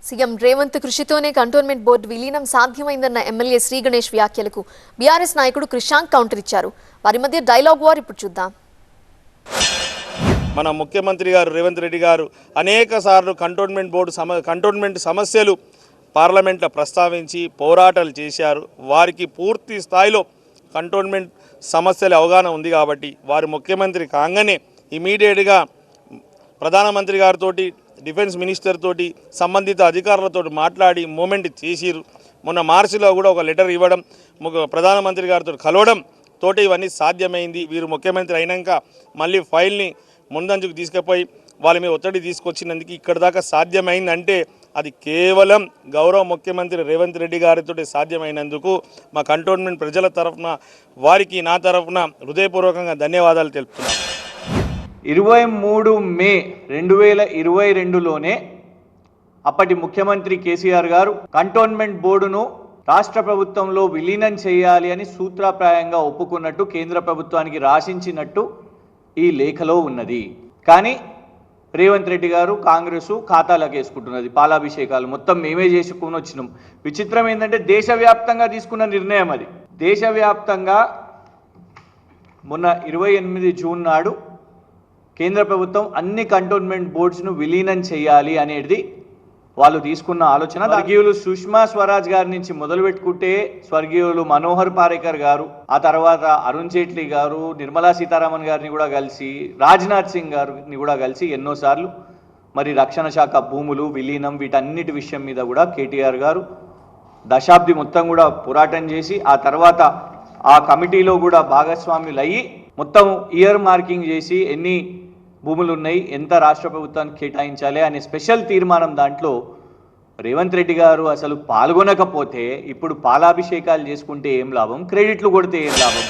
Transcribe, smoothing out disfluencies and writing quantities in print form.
CM Revanth కృషితోనే cantonment board విలీనం సాధ్యమైందన్న MLA Shri Ganesh వ్యాఖ్యలకు BRS నాయకుడు క్రిషాంక్ కౌంటర్ ఇచ్చారు. వారి మధ్య డైలాగ్ వార్ ఇప్పుడు చూద్దాం. మన ముఖ్యమంత్రి గారు రేవంత్ రెడ్డి గారు అనేక సార్లు కంటోన్మెంట్ సమస్యలు పార్లమెంట్లో ప్రస్తావించి పోరాటాలు చేశారు. వారికి పూర్తి స్థాయిలో కంటోన్మెంట్ సమస్యల అవగాహన ఉంది కాబట్టి వారు ముఖ్యమంత్రి కాగానే ఇమీడియట్గా ప్రధానమంత్రి గారితో డిఫెన్స్ మినిస్టర్ తోటి సంబంధిత అధికారులతో మాట్లాడి మూమెంట్ చేసిరు. మొన్న మార్చిలో కూడా ఒక లెటర్ ఇవ్వడం, ప్రధానమంత్రి గారితో కలవడం తోటి ఇవన్నీ సాధ్యమైంది. వీరు ముఖ్యమంత్రి అయినాక మళ్ళీ ఫైల్ని ముందంజకు తీసుకుపోయి వాళ్ళ మీద ఒత్తిడి తీసుకొచ్చినందుకు ఇక్కడ దాకా సాధ్యమైందంటే అది కేవలం గౌరవ ముఖ్యమంత్రి రేవంత్ రెడ్డి గారితో సాధ్యమైనందుకు మా కంటోన్మెంట్ ప్రజల తరఫున వారికి నా తరఫున హృదయపూర్వకంగా ధన్యవాదాలు తెలుపుతున్నాను. 23 మే 2022లోనే అప్పటి ముఖ్యమంత్రి కేసీఆర్ గారు కంటోన్మెంట్ బోర్డును రాష్ట్ర ప్రభుత్వంలో విలీనం చేయాలి అని సూత్రప్రాయంగా ఒప్పుకున్నట్టు కేంద్ర ప్రభుత్వానికి రాసించినట్టు ఈ లేఖలో ఉన్నది. కానీ రేవంత్ రెడ్డి గారు కాంగ్రెస్ ఖాతాలకు వేసుకుంటున్నది. పాలాభిషేకాలు మొత్తం మేమే చేసుకుని వచ్చినాం. విచిత్రం ఏంటంటే దేశవ్యాప్తంగా తీసుకున్న నిర్ణయం అది. దేశవ్యాప్తంగా మొన్న 28 జూన్ నాడు కేంద్ర ప్రభుత్వం అన్ని కంటోన్మెంట్ బోర్డ్స్ను విలీనం చేయాలి అనేది వాళ్ళు తీసుకున్న ఆలోచన. స్వర్గీయులు సుష్మా స్వరాజ్ గారి నుంచి మొదలు పెట్టుకుంటే స్వర్గీయులు మనోహర్ పారేకర్ గారు, ఆ తర్వాత అరుణ్ జైట్లీ గారు, నిర్మలా సీతారామన్ గారిని కూడా కలిసి, రాజ్నాథ్ సింగ్ గారిని కూడా కలిసి ఎన్నోసార్లు మరి రక్షణ శాఖ భూములు విలీనం వీటన్నిటి విషయం మీద కూడా కేటీఆర్ గారు దశాబ్ది మొత్తం కూడా పోరాటం చేసి ఆ తర్వాత ఆ కమిటీలో కూడా భాగస్వాములు అయ్యి మొత్తం ఇయర్ మార్కింగ్ చేసి ఎన్ని భూములు ఉన్నాయి, ఎంత రాష్ట్ర ప్రభుత్వానికి కేటాయించాలి అనే స్పెషల్ తీర్మానం దాంట్లో రేవంత్ రెడ్డి గారు అసలు పాల్గొనకపోతే ఇప్పుడు పాలాభిషేకాలు చేసుకుంటే ఏం లాభం, క్రెడిట్లు కొడితే ఏం లాభం?